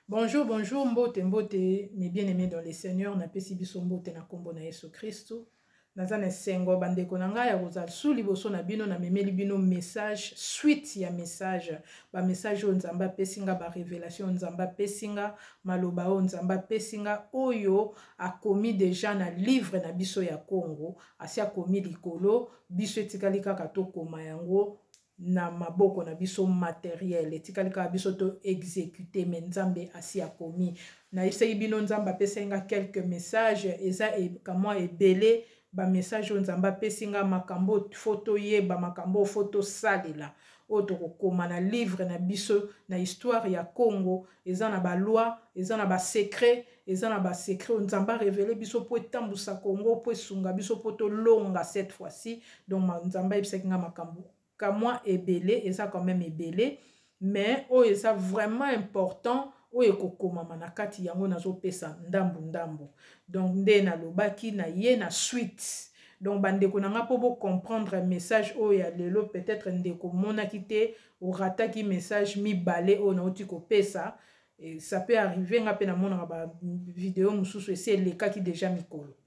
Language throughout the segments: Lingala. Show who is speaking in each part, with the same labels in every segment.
Speaker 1: Bonjour, bonjour, mbote, mbote, mes bien-aimés dans le Seigneur, na pesi biso mbote na kombo na Yesu Christo. Naza na sengo bandeko na ngai ya kozala su liboso na bino na memeli bino message, suite ya message, ba message oyo Nzambe apesi nga, ba révélation Nzambe apesi nga, maloba oyo Nzambe apesi nga, oyo akomi deja na livre na biso ya Congo, asi akomi likolo, biso etikali kaka tokoma yango na maboko na biso matériel etikali kaka biso to exécuter mais Nzambe asi akomi na yebisaki bino Nzambe apesi nga quelques messages eza kamwa ebele ba message oyo Nzambe apesi nga makambo foto yeba makambo foto salela oyo tokokoma na livre na biso na histoire ya Congo eza na ba loi eza na ba secret eza na ba secret oyo Nzambe révélé biso po etambusa Congo po esunga biso po tolonga cette fois-ci donc Nzambe ayebisaki nga makambo kamwa ebele eza quand même ebele mais oyo eza vraiment important oyo ekokomama na kati yango nazopesa ndambu donc nde nalobaki na ye na suite donc bandeko na nga mpo bocomprendre message oyo ya lelo peut-être ndeko monaki te orataki message mibale oyo nauti kopesa et ça peut arriver nga mpe namonaka bavideo mosusu esi elekaki déjà mikolo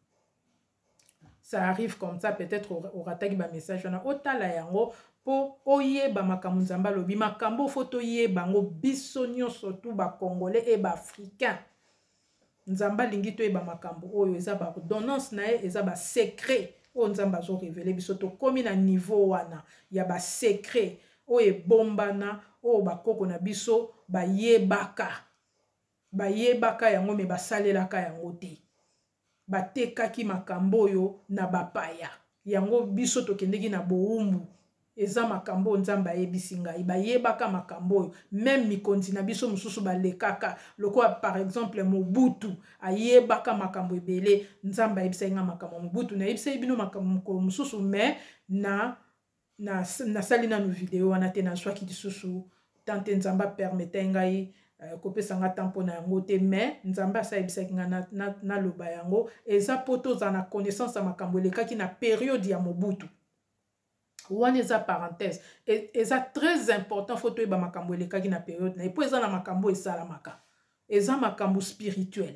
Speaker 1: ça arrive comme ça peut-être orataki bamessage wana otala yango po oyeba makambo Nzambe alobi makambo fo toyeba yango biso nyonso tu bacongolais e baafricain Nzambe alingi toyeba makambo oyo eza baordonnance na ye eza basecret oyo Nzambe azorévele biso tokomi na niveau wana ya basecret oyo ebombana oyo bakoko na biso bayebaka yango me basalelaka yango te batekaki makambo oyo na bapaya yango biso tokendeki na bowumbu eza makambo Nzambe ayebisi ngai bayebaka makambo oyo même mikonzi na biso mosusu balekaka lokola par exemple Mobutu ayebaka makambo ebele Nzambe ayebisaki nga makambo Mobutu nayebisaki bino makambo mosusu mais nasali nanu video wana te nazwaki lisusu tante Nzambe apermete ngai kopesa nga tempo na yango te mais Nzambe asayebisaki nga naloba yango eza po tozala na connaissance ya makambo elekaki na période ya Mobutu wana eza parenthèse eza très important fo toyeba makambo elekaki na période na ye po eza na makambo esalamaka eza makambo spirituel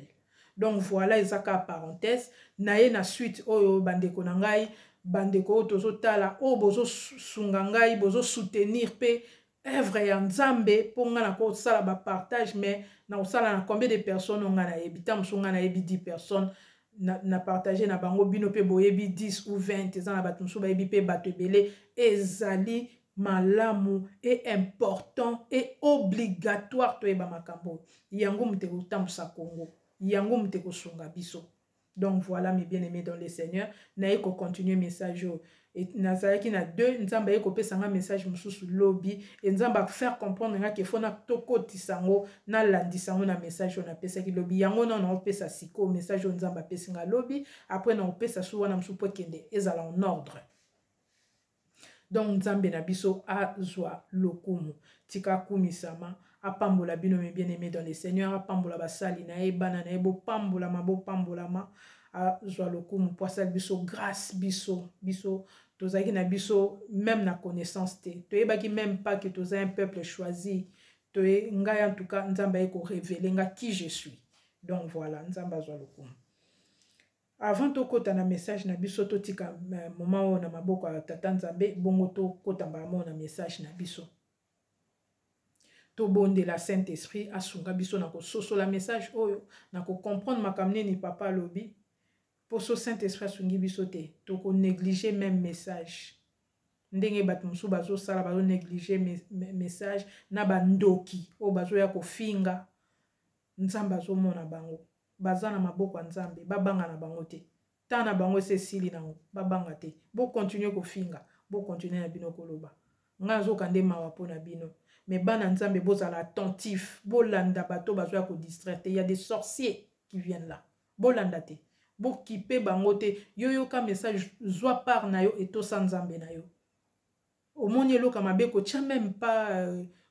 Speaker 1: donc voilà eza ka parenthèse na ye na suite oyo bandeko na ngai bandeko oyo tozotala oyo bozosunga ngai bozosoutenir mpe œuvre ya Nzambe po nga na kosala bapartage mais na kosala na combien de personnes nga nayebi ta mosu nga nayebi 10 personnes na partager na bango bino pe boyebi 10 ou 20 eza na bato mosusu bayebi pe bato ebele ezali malamu et important et obligatoire toyeba makambo yango moto kotambusa Congo yango moto kosunga biso donc voilà mes bien-aimés dans le Seigneur naye ko continuer message et nazalaki na 2 Nzambe aye kopesa nga message mosusu lobi et Nzambe a faire comprendre nga ke fona tokotisa ngo na landisa ngo na message on apesaki lobi yango na opesa siko message on Nzambe apesi nga lobi après na opesa su wana msu po kende ezala en ordre donc Nzambe na biso azwa lokumu tika kumisama apambola bino mes bien-aimés dans le Seigneur apambola basali na ye bana na ye bopambolama azwa lokumu po asali biso grâce biso tozalaki na biso même na connaissance te toyebaki même pas que toza un peuple choisi ngai en tout cas Nzambe aye korévéle nga qui je suis donc voilà Nzambe azwa lokumu avant tokota na message na biso totika moment oyo na maboko ya tata Nzambe bongo tokota mbala na message na biso tobondela Saint-Esprit asunga biso na kososola message oyo na comprendre makambo nini papa lobi poso Saint-Esprit asungi biso te toko négliger même message ndenge bato mosusu bazosala bazo négliger message na bandoki oyo bazoya kofinga Nzambe azomona bango baza na maboko ya Nzambe babanga na bango te ta na bango esili nango babanga te bokontinue kofinga bokontinue na bino koloba nga azoka nde mawa mpo na bino mais bana Nzambe bozala attentif bolanda bato bazoya kodistraire te il y a des sorciers qui viennent là bolanda te bokipe bango te yoyoka message zwa part na yo etosa Nzambe na yo omoni eloka mabe kotia même pas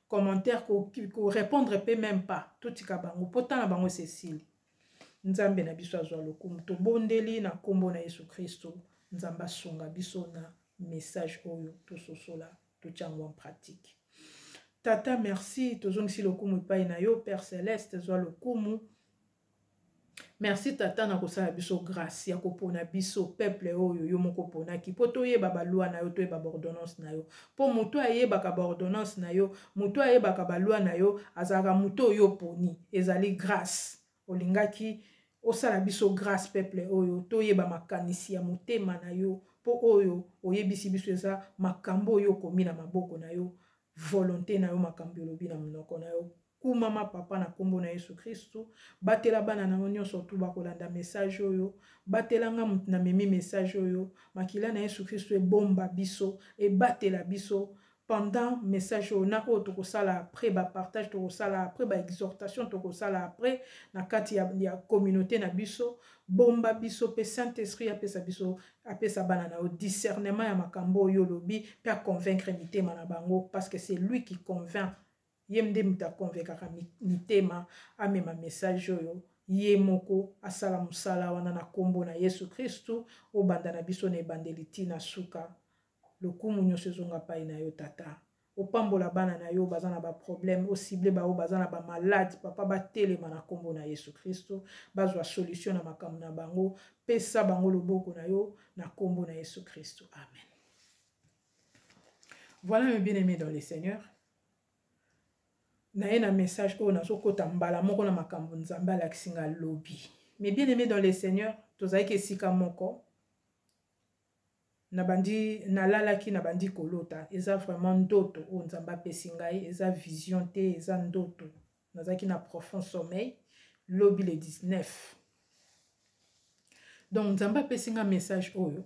Speaker 1: commentaire ko répondre pe même pas totika bango potana bango sesili Nzambe na biso azwa lokumu tobondeli na kombo na Yesu Kristo Nzambe asunga biso na message oyo tososola tochango en pratique Tata, merci. Tozongisi lokumu epai na yo, Père Céleste, zwa lokumu. Merci tata na kosala biso grâce ya kopona biso peuple oyo yo moko ponaki po toyeba balwa na yo toyeba ordonnance na yo po moto ayebaka ordonnance na yo moto ayebaka balwa na yo azalaka moto oyo poni ezali grâce olingaki osala biso grâce peuple oyo toyeba makanisi ya motema na yo po oyo oyebisi biso eza makambo oyo komi na maboko na yo volonté na yo makambo elobi na monoko na yo Mama papa na kombo na Yesu Kristu batela bana na onyo surtout bakolanda message oyo batela nga mutu na memi message oyo makila na Yesu Kristu ebomba biso e batela biso pendant message oyo na oyo tokosala après ba partage tokosala après ba exhortation tokosala après na kati ya communauté na biso bomba biso pe Saint-Esprit apesa biso apesa bana na o discernement ya makambo oyo lobi pe a convaincre mitema na bango parce que c'est lui qui convainc Yemde muta convaincre mitema amema message oyo ye moko asala musala wana na kombo na Yesu Kristu obanda na biso na ebandeli tina suka lokumu nyonso ezonga pai na yo tata opambola bana na yo baza na ba problème osible ba o baza na ba malade papa batelema na kombo na Yesu Kristu bazwa solution na makambo na bango pesa bango loboko na yo na kombo na Yesu Kristu amen. Voilà mes bien-aimés dans le Seigneur. Na un message ko na sokota mbala moko na makambo nzambe alakisinga lobi. Mais bien aimé dans le Seigneur, tozaki esika moko na bandi na lalaki na bandi kolota, eza vraiment ndoto o nzambe apesingai, eza vision te, eza ndoto. Nazaki na profond sommeil lobi le 19. Donc nzambe apesinga message oyo.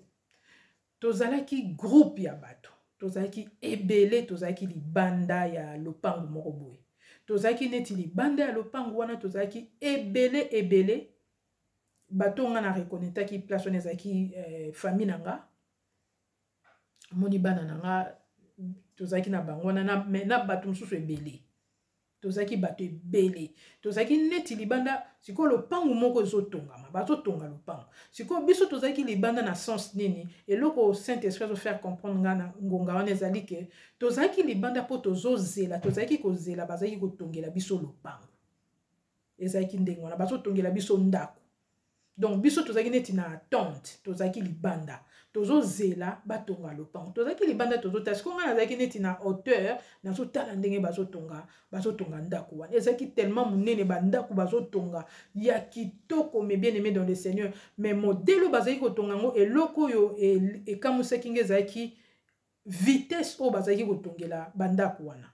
Speaker 1: Tozalaki groupe ya bato. Tozalaki ebele, tozalaki libanda ya lopango moko boye. Tozaki neti libanda ya lopango wana tozaki ebele bato nga na reconnaître ki place on ezaki famille nanga moni bana nanga tozaki na bango na bato mususu ebele tozaki bato ebele tozaki neti libanda siko lopango moko ezotongama bazotonga lopango siko biso tozaki libanda na sens nini eloko Saint-Esprit zo faire comprendre ngana ngonga wana ezali ke tozaki libanda po tozozela tozaki kozela bazaki kotongela biso lopango ezaki ndenge wana bazotongela biso ndako donc biso tozaki neti na attente tozaki libanda tozozela batonga lopango tozaki libanda tozota siko nga nazaki neti na hauteur nazotala ndenge bazotonga ndako wana ezaki tellement munene bandako bazotonga ya kitoko mais bien aimé dans le Seigneur mais modèle bazaki kotonga ngo eloko yo ekamusaki nge ezaki vitesse o bazaki kotongela bandako wana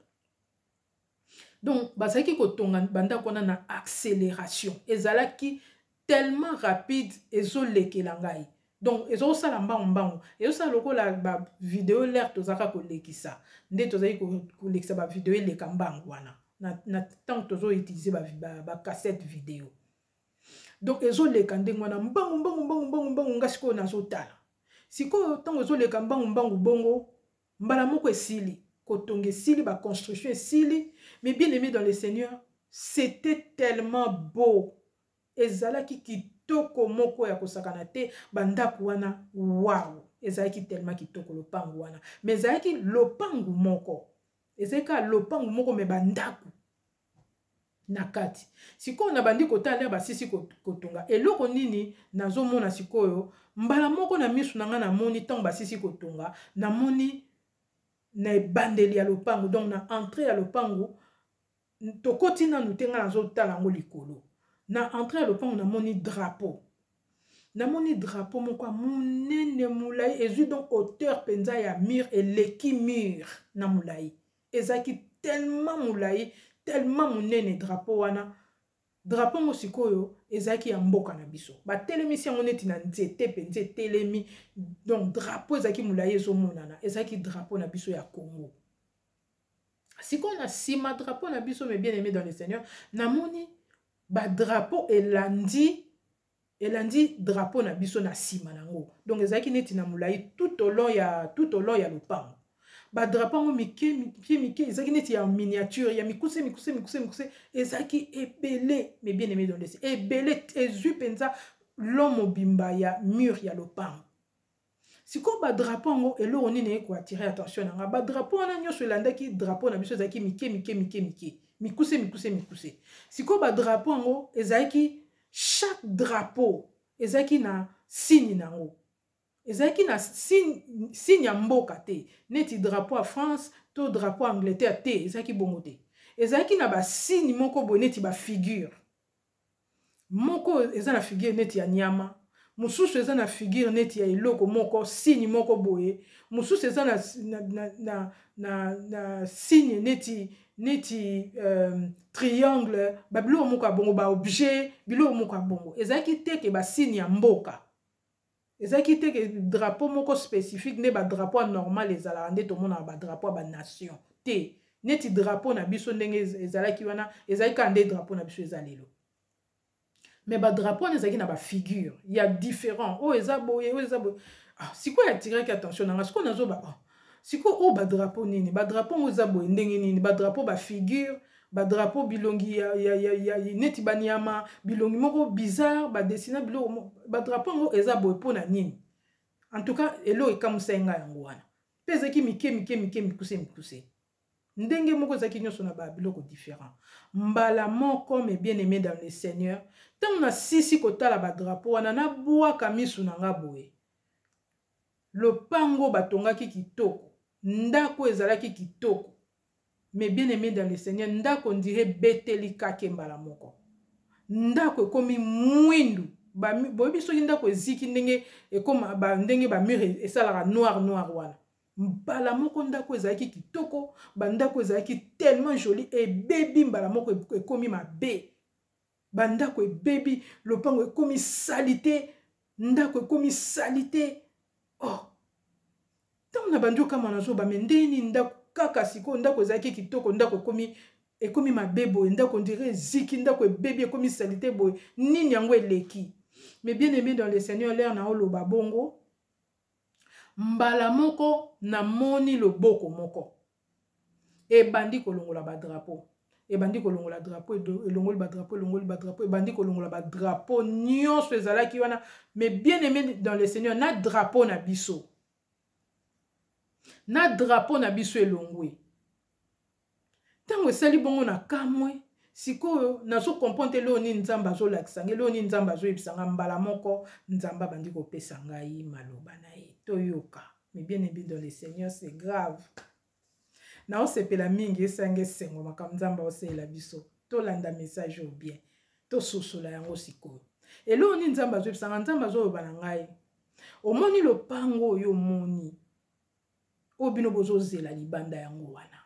Speaker 1: donc bazaki kotonga bandako wana na accélération ezalaki tellement rapide ezolekela ngai donc ezosala mbangu ezosala lokola ba vidéo l'air tozaka kolekisa nde tozali kolekisa ba vidéo eleka mbangu wana na tant tozo utiliser ba cassette vidéo donc ezoleka ndenge wana mbangu ngasiko nazotala siko tant ezoleka mbangu bongo mbala moko esili kotonga esili ba construction esili mais bien aimé dans le Seigneur c'était tellement beau ezalaki kitoko moko ya kosakana te bandako wana wow ezalaki tellement kitoko lopango wana mais ezalaki lopango moko ezalaka lopango moko me bandako na kati sikoyo na bandi kotala basisi kotonga eloko nini nazomona sikoyo mbala moko na misu na nga namoni ntango basisi kotonga namoni na ebandeli ya lopango donc na entrée ya lopango tokoti nanu te nga nazotala yango likolo na entrée ya lopango namoni drapeau moko munene mulai ezwi donc hauteur penza ya mur eleki mur na mulai ezaki tellement mulai tellement munene drapeau wana drapeau mo sikoyo ezaki ya mboka na biso batelemisi yango neti na nzete penza etelemi donc drapeau ezaki mulai ezomonana ezaki drapeau na biso ya Congo sikoyo na sima drapeau na biso mais bien aimé dans le Seigneur namoni ba drapeau elandi drapeau na biso na sima nango donc ezaki neti na mulai tout au long ya lopango ba drapeau ngo mike ezaki neti ya miniature ya mikuse ezaki ebele mais bien aimé dans le ebele ezui penza l'homme bimba ya mur ya lopango siko ba drapeau ngo elo oni ne ko attirer attention nga ba drapeau wana nyonso elandaki drapeau na biso ezaki mike mikuse siko ba drapeau ngo ezaki chaque drapeau ezaki na signe nango ezaki na signe ya mboka te neti drapeau à France to drapeau Angleterre te ezaki bongo te ezaki na ba signe moko bo neti ba figure moko eza na figure neti ya nyama mususu eza na figure neti ya eloko moko signe moko boye mususu eza na signe neti triangle babilo moko bongo ba objet bilo moko bongo ezaki te ke ba signe ya mboka ezaki te ke drapeau moko spécifique ne ba drapeau normal ezala nde to mona ba drapeau ba nation te neti drapeau na biso ndenge ezalaki wana ezali ka nde drapeau na biso ezalelo mais ba drapeau na ezaki na ba figure il y a différent o ezaboye ah siko ya tirer attention na siko nazo ba siko o ba drapeau nini ba drapeau ezaboye ndenge nini ba drapeau ba figure ba drapeau bilongi ya neti banyama bilongi moko bizarre ba dessiner bilo ba drapeau ngo ezaboye pona nini en tout cas elo ekamusenga yango wana pezaki mikuse ndenge moko zaki nyonso na ba biloko différent mbala moko mais bien aimé dans le Seigneur tant na sisi kotala ba drapeau wana na bwaka misu na nga boye lopango batongaki kitoko ndako ezalaki kitoko mais bien aimé dans le Seigneur ndako ndire beteli kake mbala moko ndako ekomi mwindu boyebi soki ndako eziki ndenge ekoma ndenge ba mur esalaka noir wana mbala moko ndako ezalaki kitoko bandako ezalaki tellement joli ebebi mbala moko ekomi mabe bandako ebebi lopango ekomi salite ndako ekomi salite oh tant na bandio kama nazo ba mendeni ndako kaka siko ndako ezalaki kitoko ndako ekomi mabe boye ndako ndire eziki ndako ebebi ekomi salite boye nini yango eleki mais bien aimé dans le Seigneur l'air na oloba bongo mbala moko na moni loboko moko ebandi kolongola ba drapeau ebandi kolongola drapeau elongoli ba drapeau ebandi kolongola ba drapeau nyonso ezalaki wana mais bien aimé dans le Seigneur na drapeau na biso elongwe tango esali bongo na kamwe sikoyo nazo comprendre lo ni nzamba zo lakisanga lo ni nzamba zo ebisanga mbala moko nzamba bandi kopesa ngai maloba na ye toyoka mais bien aimé dans le Seigneur c'est grave na osepela mingi esange sengo makambo nzamba osela biso tolanda message au bien to sosola yango sikoyo elo ni nzamba zo ebisanga nzamba zo bana ngai omoni lopango oyo moni obino bozo zela libanda yango wana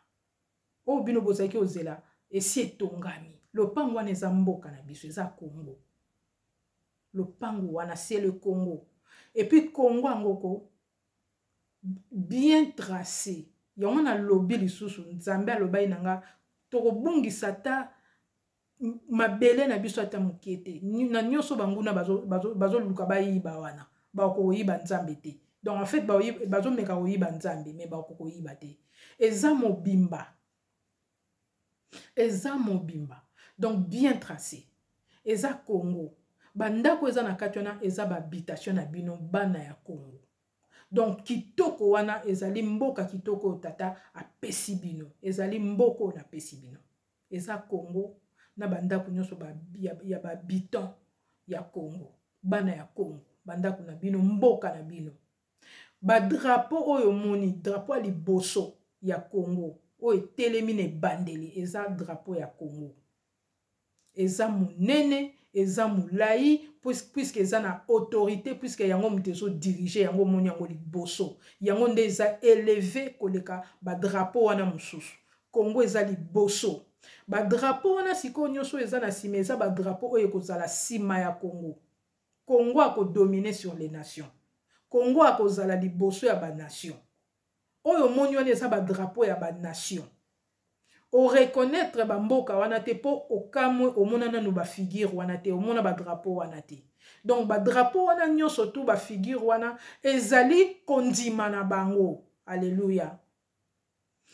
Speaker 1: obino bozaki ozela esi etongami lopango wana eza mboka na biso eza Congo lopango wana c'est le Congo et puis Congo angoko bien tracé yango na lobi lisusu nzambe alobai nanga tokobungisa ta mabele na biso ata mokete na nyonso banguna bazoluka bayiba wana bakoyiba nzambe te donc en fait bazomeka koyiba nzambe mais bakoyiba te eza mobimba donc bien tracé eza Congo bandako eza na kati wana eza bahabitation na bino bana ya Congo donc kitoko wana ezali mboka kitoko tata apesi bino ezali mboko na pesi bino eza Congo na bandako nyonso ya bahabitant ya Congo bana ya Congo bandako na bino mboka na bino ba drapeau oyo moni drapeau ya liboso ya Congo oyo telemi na bandeli eza drapeau ya Congo eza munene eza mulai puisque eza na autorité puisque yango mutezo diriger yango moni yango liboso yango nde eza élevé koleka ba drapeau wana mususu Congo eza liboso ba drapeau wana siko nyonso eza na sima eza ba drapeau oyo kozala sima ya Congo akodominer sur les nations Congo akozala liboso ya ba nation oyo moni wana eza ba drapeau ya ba nation o reconnaître ba mboka wana te po okamwe omona nanu ba figure wana te omona ba drapeau wana te donc ba drapeau wana nyonso tu ba figure wana ezali kondima na bango alléluia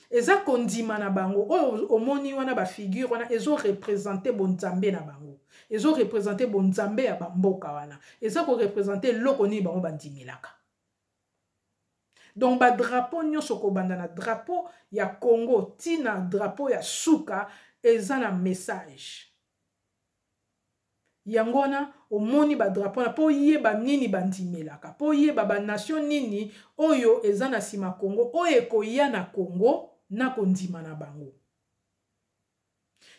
Speaker 1: eza kondima na bango oyo omoni wana ba figure wana ezo représenter bonzambe na bango ezo représenter bonzambe ya ba mboka wana eza ko représenter loko ni bango bandimelaka Donc ba drapeau nyonso ko banda na drapeau ya Congo tina drapeau ya suka eza na message. Yangona omoni ba drapeau na po yeba nini bandimelaka, po yeba ba nation nini oyo eza na sima Congo, oyo ekoya na Congo na kondima na bango.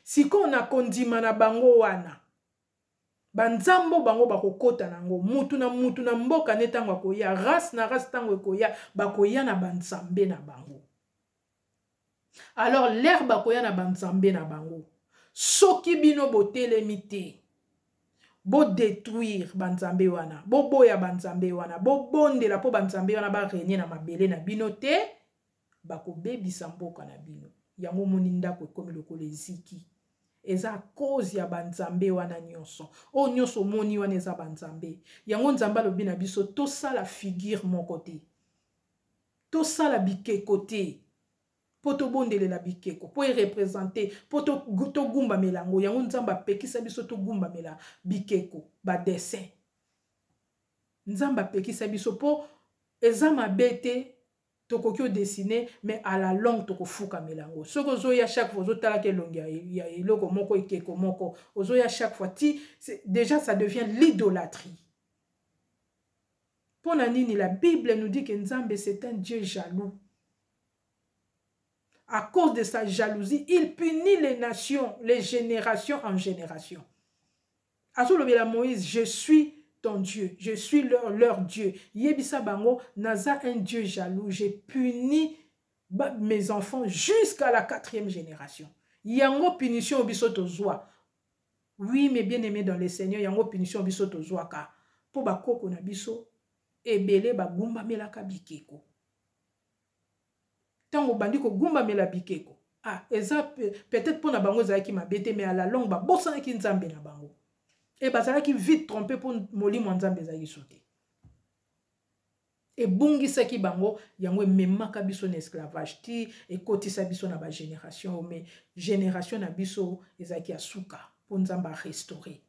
Speaker 1: Siko na kondima na bango wana, banzambo bango bakokota nango, mutu na mboka netango akoya, race na race tango ekoya, bakoya na banzambe na bango. Alors l'air bakoya na banzambe na bango. Soki bino botelemi te, bo détruire banzambe wana, bo boya banzambe wana, bo bondela po banzambe wana ba régner na mabele na bino te, bako bebisa mboka na bino. Yango moni ndako ekomi lokola eziki. Eza cause ya banzambe wana nyonso. O nyonso moni wana eza banzambe. Yango nzamba lobi na biso to sala figure mon côté. To sala bikeko te. Po to bondele la bikeko, po représenter, po to gumba melango. Yango nzamba pekisa biso to gumba mela bikeko, ba dessin. Nzamba pekisa biso po eza mabete tokokyo dessiner, mais à la longue toko fuka melango. Ce que zoya chaque fois zotala ke longia ya eloko moko ikeko moko, ozoya chaque fois ti déjà ça devient l'idolâtrie. Pour nini la Bible nous dit que Nzambe c'est un Dieu jaloux. À cause de sa jalousie, il punit les nations, les générations en génération. Azolobela Moïse, je suis ton Dieu, je suis leur Dieu. Yebisa bango, naza un Dieu jaloux, j'ai puni mes enfants jusqu'à la 4e génération. Yango punition obisoto zwa. Oui, mes bien-aimés dans le Seigneur, yango punition obisoto zwa ka. Po ba koko na biso, ebele ba gumba melaka bikeko. Tango bandi ko gumba mela bikeko. Ah, eza peut-être pour na bango zaki mabete, mais à la longue ba bosa ki nzambe na bango. Et bazala ki vite trompé pour molimo nzambe zaki sauter. Et bungi saki bango yango memaka biso na esclavage ti et kotisa biso na ba génération, mais génération na biso ezaki asuka pour nzamba restaurer.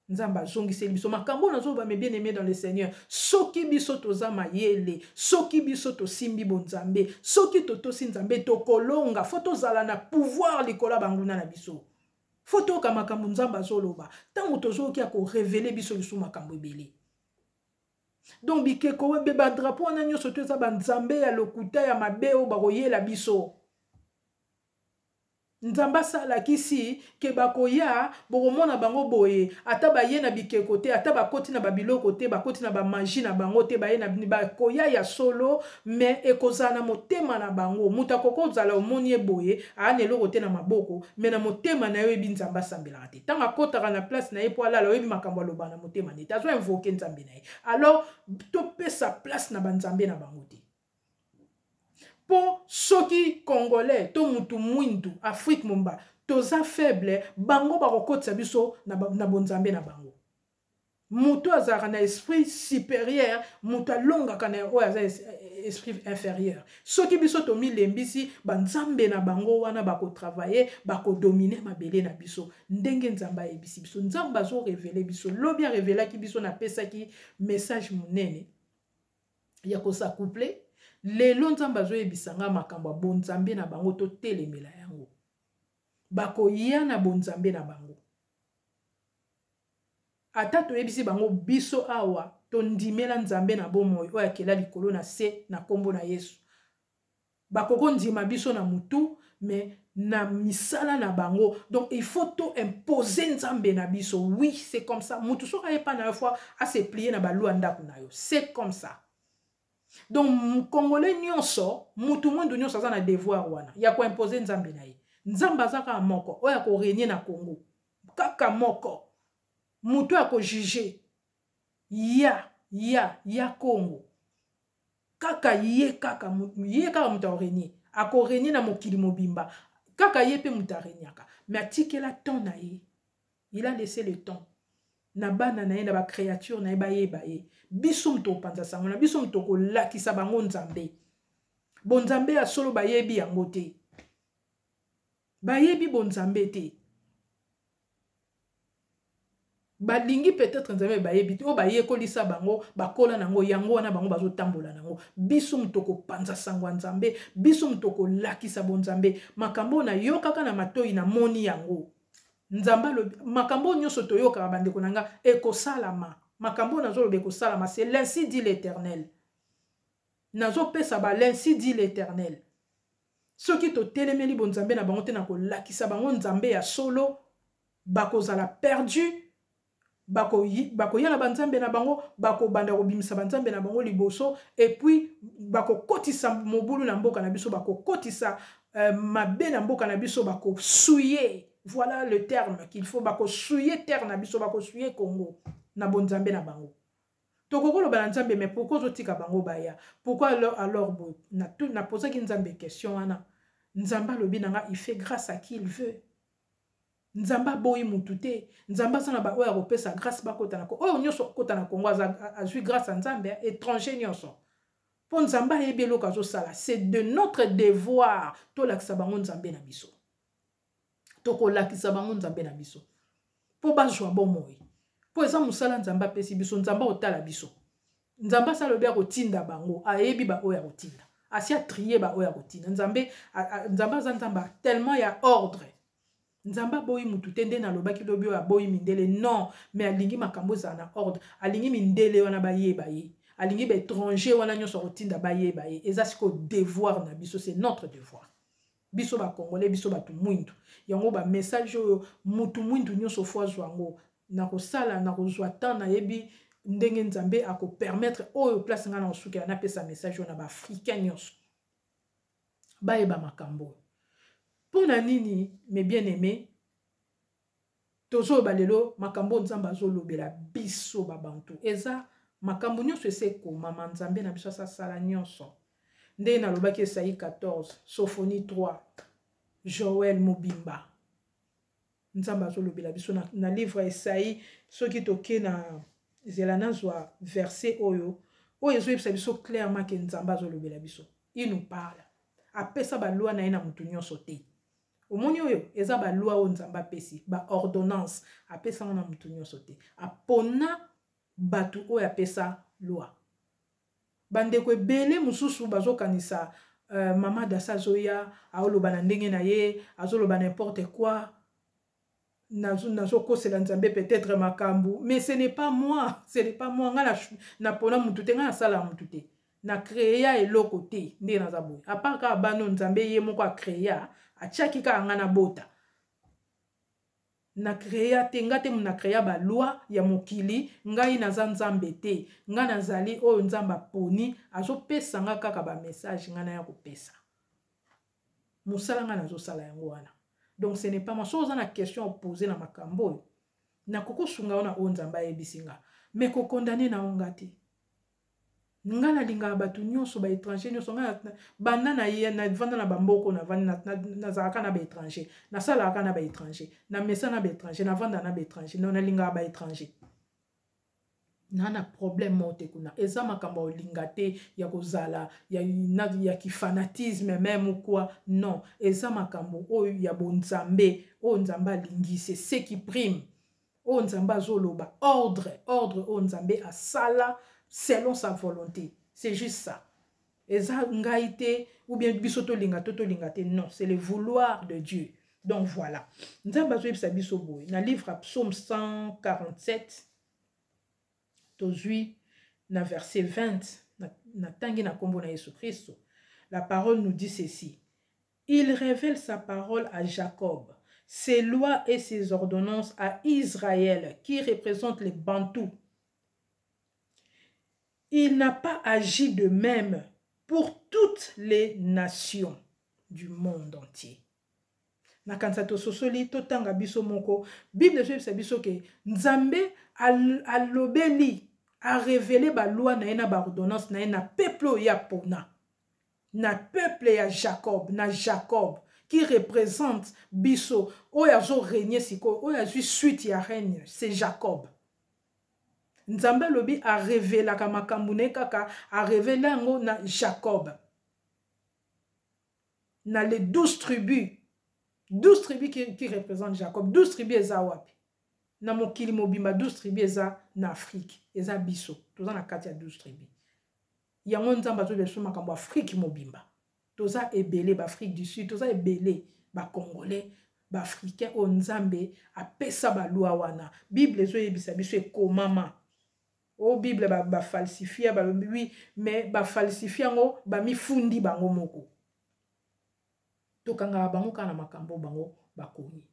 Speaker 1: Nzamba zongi se biso makambo nazo ba me bien aimé dans le Seigneur. Soki biso toza mayele, soki biso to simbi bonzambe, soki totosi nzambe to kolonga, foto zala na pouvoir likola banguna na biso. Foto ka makambo nzamba zoloba, tango tozo ki ako révéler biso lisu makambo ebele. Donc bikeko webe ba drapeau na nyonso to za banzambe ya lokuta ya mabeo ba koyela biso. Nzamba sala kisi ke bakoya bokomona bango boye ata baye na bikeko te ata bakoti na babiloko te bakoti na bamagie na bango te baye na bakoya ya solo mais ekozala na motema na bango muta koko zala omoni boye ane eloko te na maboko mais na motema na yo ebi nzamba sambela te tanga kotaka na place na ye po alala oyebi makambo aloba na motema ne te azo invoquer nzambe na ye alors to pesa place na banzambe na bango te. Po soki Congolais, to mutu mwindu, Afrique mumba, toza faible, bango bakokotisa biso na bonzambe na bango. Mutu azara na esprit supérieur, mutu alonga kana oya esprit inférieur. Soki biso to mi lembisi, banzambe na bango wana bako travailler, bako dominer mabele na biso. Ndenge nzamba ebisi biso, nzamba zo révéler biso, lobi a révéler ki biso na pesa ki message munene. Yako sa couple. Lelo nzamba zo ebisanga makambo bonzambe na bango to telemela yango. Bako ya na bonzambe na bango. Ata to ebisi bango biso awa to ndimela nzambe na bomoyo oya kela likolo na se na kombo na Yesu. Bako kondima biso na mutu mais na misala na bango. Donc il faut to imposer nzambe na biso. Oui, c'est comme ça. Mutu soka yepa na fois à se plier na balu andako na yo. C'est comme ça. Donc Congolais nyonso mutu mwendu nyonso aza na devoir wana ya ko imposer nzambe na ye. Nzamba zaka moko oya ko régner na Congo. Kaka moko. Mutu ya ko juger. Ya Congo. Kaka ye kaka mutu ya régner. Ako régner na mokili mobimba. Kaka ye pe mutu régniaka. Mais atikela temps na ye. Il a laissé le temps. Na bana na ye na ba créature na ye ba ye ba ye. Biso mto panza sango na biso mto ko lakisa bango nzambe. Bonzambe ya solo ba yebi yango te. Ba yebi bonzambe te. balingi peut-être nzambe bayebiti o baye kolisa bango bakola nango yango wana bango bazotambola nango biso mutoko panza sangwa nzambe biso mutoko lakisa bonzambe makambo na yo kaka na matoi na moni yango nzamba makambo nyonso toyoka bandeko nanga ekosalama makambo nazoloba ekosalama c'est l'ainsi dit l'Éternel nazopesa ba l'ainsi dit l'Éternel soki totelemeli bonzambe na bango te na kolakisa bango nzambe ya solo bakozala perdu bakoyala banzambe na bango bakobanda kobimisa banzambe na bango liboso et puis bakokotisa mobulu na mboka na biso bakokotisa mabe na mboka na biso bakosouiller voilà le terme qu'il faut bakosouiller terre na biso bakosouiller Congo na bonzambe na bango tokokoloba na nzambe mais pourquoi ozotika bango baya pourquoi alors na posaki nzambe question wana nzamba lobi nanga il fait grâce à qui il veut nzamba boyi mutute nzamba sana ba oya kopesa grâce bakota na ko oyo nyonso kota na Congo azui grâce à nzambe étranger nyonso po nzamba yebelo kazo sala c'est de notre devoir to lakisa bango nzambe na biso to ko lakisa bango nzambe na biso po bazwa bomoi po eza musala nzamba pesi biso nzamba otala biso nzamba sala lobi akotinda bango ayebi ba oya kotinda asia trier ba oya kotinda nzamba za nzamba tellement ya ordre nzamba boyi mutute nde na lobaki lobi oyo aboyi mindele non mais alingi makambo za na ordre alingi mindele wana bayeba ye alingi ba étranger wana nyonso kotinda bayeba ye eza siko devoir na biso c'est notre devoir biso ba congolais biso batu mwindu yango ba message oyo mutu mwindu nyonso fo azwango na kosala na kozwa temps na yebi ndenge nzambe ako permettre oyo place nga na osuka na pesa message na ba africain nyonso bayeba makambo. Pour nini, mes bien-aimés, tozo balelo makambo nzamba zolobela biso babantu. Eza makambo nyonso seko mama nzambe na biso sala nyonso. Nde na lobaki Esaïe 14, Sophonie 3, Joël Mobimba. Nzamba zolobela biso na livre Esaïe soki toke na zelana zwa verset oyo ezo yebisa biso clairement que nzamba zolobela biso. Il nous parle. Apesa ba loi na ina mutu nyonso te. Omoni oyo eza ba loi o nzamba pesi ba ordonnance apesa na mutu nyonso te apona batu oyo apesa loi bandeko ebele mususu bazokanisa mama dasa zoya aoloba na ndenge na ye azoloba n'importe quoi nazokosela nzambe peut-être makambu mais ce n'est pas moi nga na pona mutu te nga na sala mutu te na créer eloko te nde naza boye à part ka bano nzambe ye moko a créer atiaki ka nga na bota na créer te nga te na créer ba loi ya mokili ngai naza nzambe te nga nazali oyo nzamba poni azopesa nga kaka ba message nga na ya kopesa musala nga nazosala yango wana donc ce n'est pas moi so na question opposée na makambo na kokosunga ona o nzamba yebisinga mais ko condamner na onga te nga na linga batu nyonso ba étranger nyonso nga banda na ye na vanda na bamboko na vanda na zaka na ba étranger na sala ka na ba étranger na mesa na ba étranger na vanda na ba étranger na linga ba étranger na problème mote kuna eza makambo linga te ya kozala ya ki fanatisme même ou quoi non eza makambo oyo ya bonzambe o nzamba lingi c'est ce qui prime o nzamba zoloba ordre o nzambe asala selon sa volonté. C'est juste ça. Eza ngaite ou bien bisoto lingate non, c'est le vouloir de Dieu. Donc voilà. Nzamba zo yebisa biso boy. Na livre Psaume 147 tozui na verset 20 na tangi na kombo na Yesu Christ. La parole nous dit ceci. Il révèle sa parole à Jacob, ses lois et ses ordonnances à Israël qui représente les Bantous. Il n'a pas agi de même pour toutes les nations du monde entier. Na kansato sosoli to tanga biso moko Bible je biso ke Nzambe alobeli a révélé ba loi na ena ba ordonnance na ena peuple ya pona na peuple ya Jacob qui représente biso oya zo régner siko oya ju suite ya règne c'est Jacob. Nzambe lobi a révélé kamakamune kaka a révélé ngo na Jacob na les 12 tribus qui représentent Jacob 12 tribus ezawapi na mokili mobimba 12 tribus eza na Afrique eza biso toza na kati ya 12 tribus yango nzambe azo biso makambo Afrique mobimba toza ebele ba Afrique du Sud toza ebele ba Congolais ba Africain o nzambe apesa ba loi wana Bible ezo yebisa biso ekomama o Bible ba falsifier ba oui mais ba falsifier ngo ba mifundi bango moko tokanga bango kana makambo bango bakomi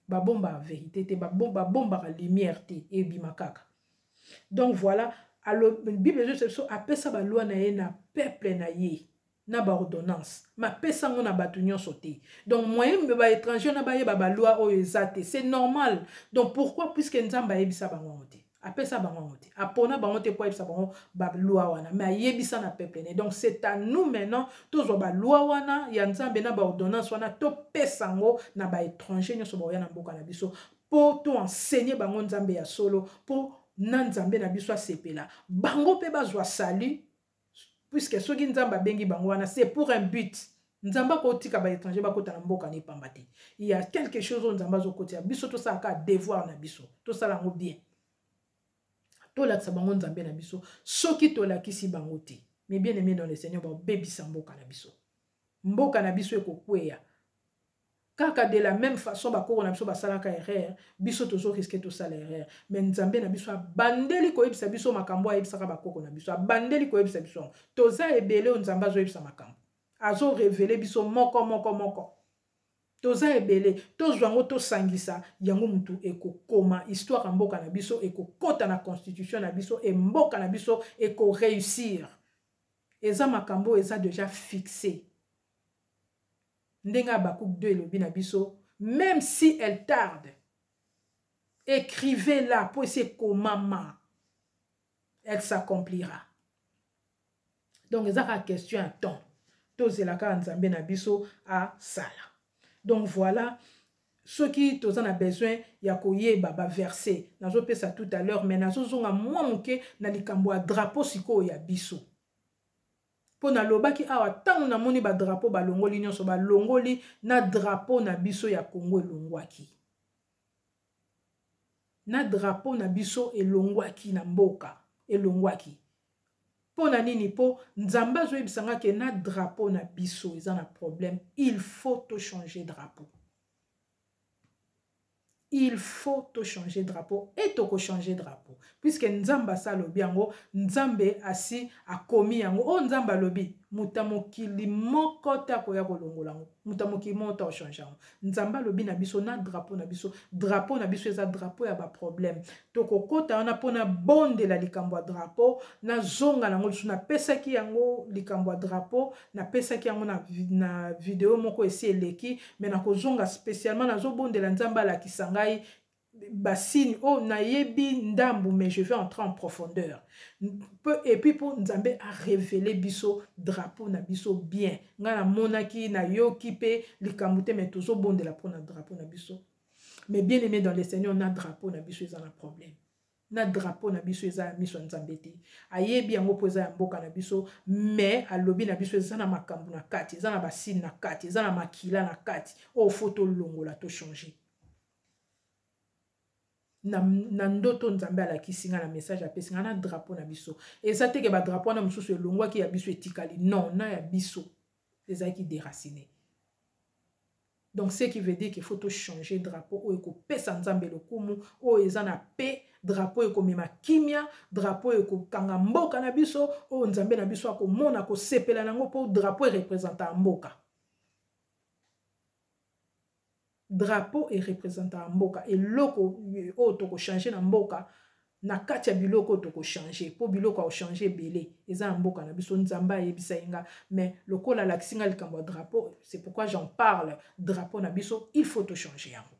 Speaker 1: babomba la vérité te babomba la lumière te et bimakaka donc voilà alors Bible je apesa ba loi na ye na peuple na ye na ba ordonnance ma pesa ngo na batu nyonso te donc moyen ba étranger na ba ye ba loi o ezate c'est normal donc pourquoi puisque nzamba yebisa bango te apesa bango te apona bango te po yebisa bango ba loi wana mais yebisa na peuple ne donc c'est à nous maintenant tozo ba loi wana ya nzambe na ba ordonnance wana to pesa ngo na ba étranger nyonso ba ya na mboka na biso po to enseigner bango nzambe ya solo po na nzambe na biso asepela bango pe bazwa salut puisque soki nzamba bengi bango wana c'est pour un but nzamba ko tika ba étranger ba kota na mboka ni pamba te il y a quelque chose nzamba zo kotia biso to sala ka devoir na biso to sala ngo bien to la bango nzambe na biso soki to la kisi bango te mais bien aimé dans le Seigneur ba bebisa mboka na biso ekokweya kaka de la même façon ba ko na biso ba sala ka erreur biso tozo risquer to sala erreur mais nzambe na biso abandeli ko yebisa biso makambo ayebisa ka ba koko na biso abandeli ko yebisa biso toza ebele nzambe zo yebisa makambo azo révéler biso moko toza ebele tozwa ngo to sangisa yango mutu ekokoma histoire mboka na biso ekokota na constitution na biso e mboka na biso eko réussir eza makambo eza déjà fixé ndenga Habakkuk 2 elobi na biso même si elle tarde écrivez-la pour essayer komama elle s'accomplira donc eza ka question à temps tozelaka nzambe na biso a sala donc voilà ce qui toza na besoin ya koyeba ba verset nazo pesa tout à l'heure mais nazo zonga mwa moke na likambo ya drapeau siko ya biso po na lobaki awa tango na moni ba drapeau ba longoli nyonso ba longoli na drapeau na biso ya Congo elongwaki na drapeau na biso elongwaki na mboka elongwaki po na nini po nzamba zo yebisanga ke na drapeau na biso eza na problème il faut to changer drapeau il faut to changer drapeau et to changer drapeau puisque nzamba sa lobi yango nzambe asi akomi yango o nzamba lobi mutamokili moko ta ko ya kolongola ngo mutamokili moko ta o changer yango nzamba lobi na biso na drapeau na biso eza drapeau ya ba problème to kokota wana pona bonde la likambo ya drapeau na zonga nango biso na pesaki yango likambo ya drapeau na pesaki yango na vidéo moko esi eleki mais na kozonga spécialement na zo bonde la nzamba la kisangai bassine oh nayebi ndambu mais je vais entrer en profondeur et puis pour nzambe a révélé biso drapeau na biso bien nga na monaki na yoki pe likambo te mais tozo bonde la pour na drapeau na biso mais bien aimé dans le Seigneur na drapeau na biso eza na problème na drapeau na biso eza miso nzambe te ayebi yango po eza ya mboka na biso mais alobi na biso eza na makambo na kati eza na basine na kati eza na makila na kati o photo longola to changer na ndoto nzambe alakisi nga na message apesi nga na drapeau na biso eza teke ba drapeau na mosusu elongwaki ya biso etikali non na ya biso ezalaki déraciné donc ce qui veut dire qu'il faut changer drapeau oyo ekopesa nzambe lokumu oyo eza na paix drapeau ekomema kimia drapeau ekokanga mboka na biso oyo nzambe na biso akomona kosepela nango mpo drapeau erepresenta mboka drapeau et représentant mboka et loko o toko changer na mboka na kati ya biloko toko changer po biloko a changer belé eza mboka na biso nzamba yebisa inga mais lokola la kisinga likambo drapeau c'est pourquoi j'en parle drapeau na biso il faut to changer yango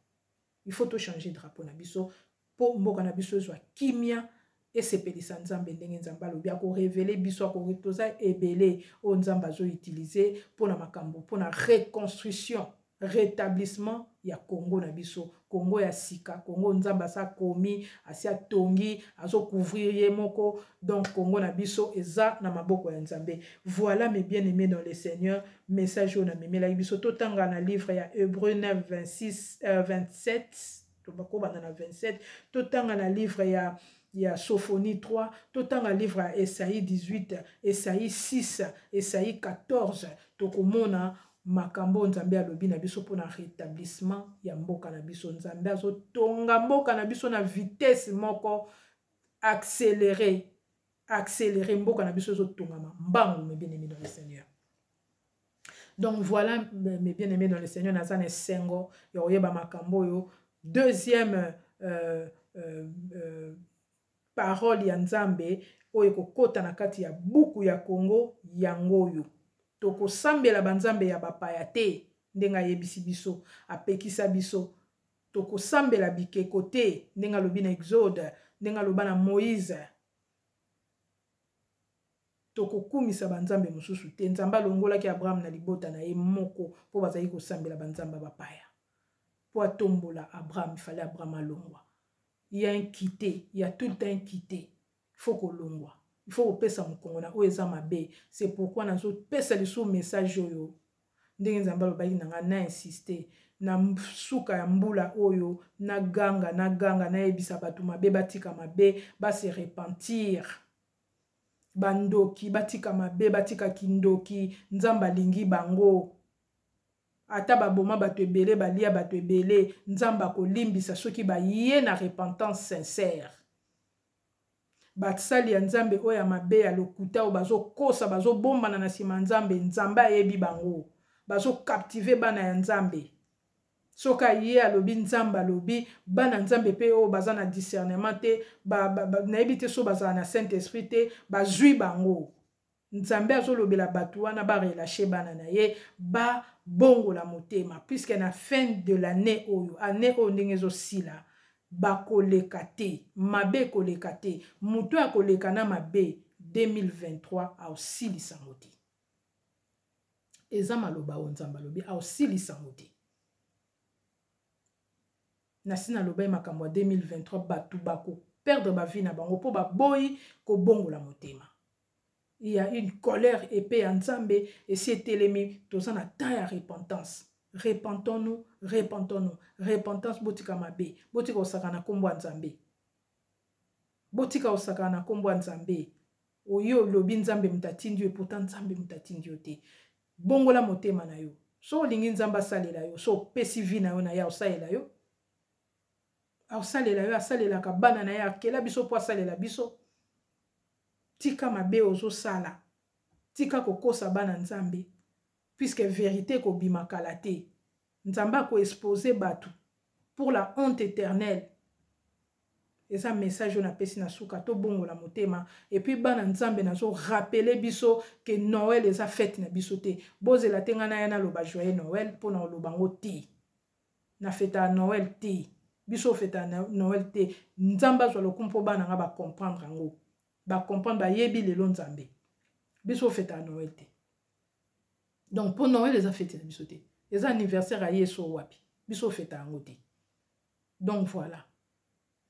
Speaker 1: il faut to changer drapeau na biso po mboka na biso zwa kimia et sepelisa nzambe ndenge nzamba lobi ko révéler biso ko toza ebele o nzamba zo utiliser pour na makambo pour na reconstruction rétablissement ya Congo na biso Congo ya sika Congo nzamba sa komi asia tongi azo couvrir ye moko donc Congo na biso eza na maboko ya nzambe voilà mes bien-aimés dans le Seigneur message on a memela biso totanga na livre ya Hébreux 9 26 27 tobako banda na 27 totanga na livre ya Sophonie 3 totanga livre ya Esaïe 18 Esaïe 6 Esaïe 14 tokomona makambo nzambe alobi na biso pona rétablissement ya mboka na biso nzambe azotonga mboka na biso na vitesse moko accéléré mboka na biso ezotongama mbangu mes bien-aimés dans le Seigneur. Donc voilà mes bien-aimés dans le Seigneur naza na sengo ya oyeba makambo yo. Deuxième parole ya nzambe oyo kokota na kati ya buku ya Congo yangoyo tokosambela banzambe ya bapaya te ndenga yebisi biso apekisa biso tokosambela bikeko te ndenga lobi na Exode ndenga loba na Moïse tokokumisa banzambe mosusu te nzambe alongolaki Abraham na libota na ye moko po bazali kosambela banzambe bapaya po atombola Abraham il fallait Abraham alongwa. Il y a un quitté, il y a tout le temps un quitté. Il faut qu'on l'ongwa. Il faut qu'on pèse mon kongona o ezama be. C'est pourquoi na zo pèse le sous message yo. Ndenge nzamba loba nanga na insister na suka ya mbula oyo na ganga na ebisa batu mabe batika mabe ba se repentir. Bandoki batika mabe batika kindoki nzamba lingi bango. Ata baboma bato ebele balia bato ebele nzamba kolimbisa soki baye na repentance sincère. Batsali ya nzambe oya mabe ya lokuta o bazo kosa bazo bomba na nsima nzambe nzamba yebi bango bazo captiver bana ya nzambe soka ye alobi nzamba lobi bana nzambe pe o baza na discernement te na ebite so baza na Saint-Esprit te bazui bango nzambe azolobela bato wana ba relâcher bana na ye ba bongo la motema puisque na fin de l'année oyo ndenge zo sila ba koleka te mabe koleka te mutu akoleka na mabe 2023 aosilisa moti eza maloba o nzamba lobi aosilisa moti na sina loba makambo 2023 batu bako perdre ba vie na bango po ba boyi ko bongo la motema. Il y a une colère épée en Nzambe et si etelemi tozana temps ya repentance. Repentons-nous. Repentance botika mabe, botika osaka na kombo Nzambe. Botika osaka na kombo Nzambe. Oyo lobi Nzambe mtatindi et pourtant Nzambe mtatindi te. Bongola motema na yo. So lingi Nzamba salela yo, so pesi vi na yo na ya osalela yo. Osalela yo asalela ka bana na ya kela biso po asalela biso. Tika mabe ozo sala. Tika kokosa bana Nzambe. Puisque vérité ko bimakala te. Nzamba ko exposer batu pour la honte éternelle. Et ça message on a pesi na suka to bongo la motema et puis bana Nzambe nazo rappeler biso que Noël les a fête na biso te. Boze la tenga na yana loba joyeux Noël pour na lobango te. Na feta Noël te. Biso feta Noël te. Nzamba zo lo kumpo bana nga ba comprendre ngo. Ba comprendre ba yebi lelo Nzambe. Biso feta Noël te. Donc pour Noël les a fêté na biso te. Les anniversaires à yeso wapi. Biso feta ngo te. Donc voilà.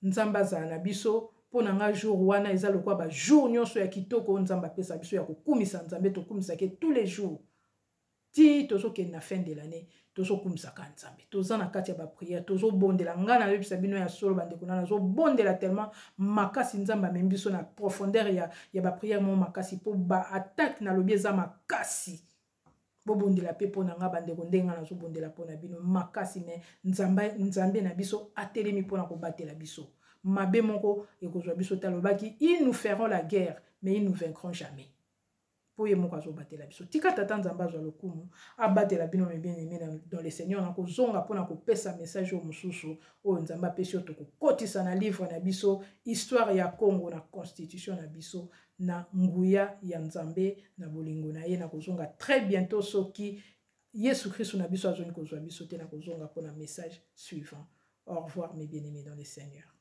Speaker 1: Nzamba za na biso po na nga jour wana eza lokwa ba jour nyonso ya kitoko Nzamba pesa biso ya kokumisa Nzambe to kumisa ke tous les jours. Ti tozo ke na fin de l'année tozo kumisa ka Nzambe. Toza na kati ya ba prière tozo bondela nga na yebisa bino ya solo bande kuna zo bondela tellement makasi Nzamba membiso na profondeur ya ba prière mo makasi po ba attaque na lobi eza makasi. Bobondela pe po na nga bandeko ndenga na zo bondela po na bino makasi me Nzambe na biso atelemi po na ko batela biso mabe moko ekozwa biso talobaki ils nous feront la guerre mais ils nous vaincront jamais po ye moko zo batela biso tika tata Nzamba zo lokumu abatela bino me bien aimé dans le Seigneur na ko zonga po na ko pesa message au mususu o Nzamba pesi to ko kotisa na livre na biso histoire ya Congo na constitution na biso na nguya ya Nzambe na bolingo na ye na kozonga très bientôt soki Yesu Christ na biso azoni kozwa biso te na kozonga pour na message suivant. Au revoir mes bien-aimés dans le Seigneur.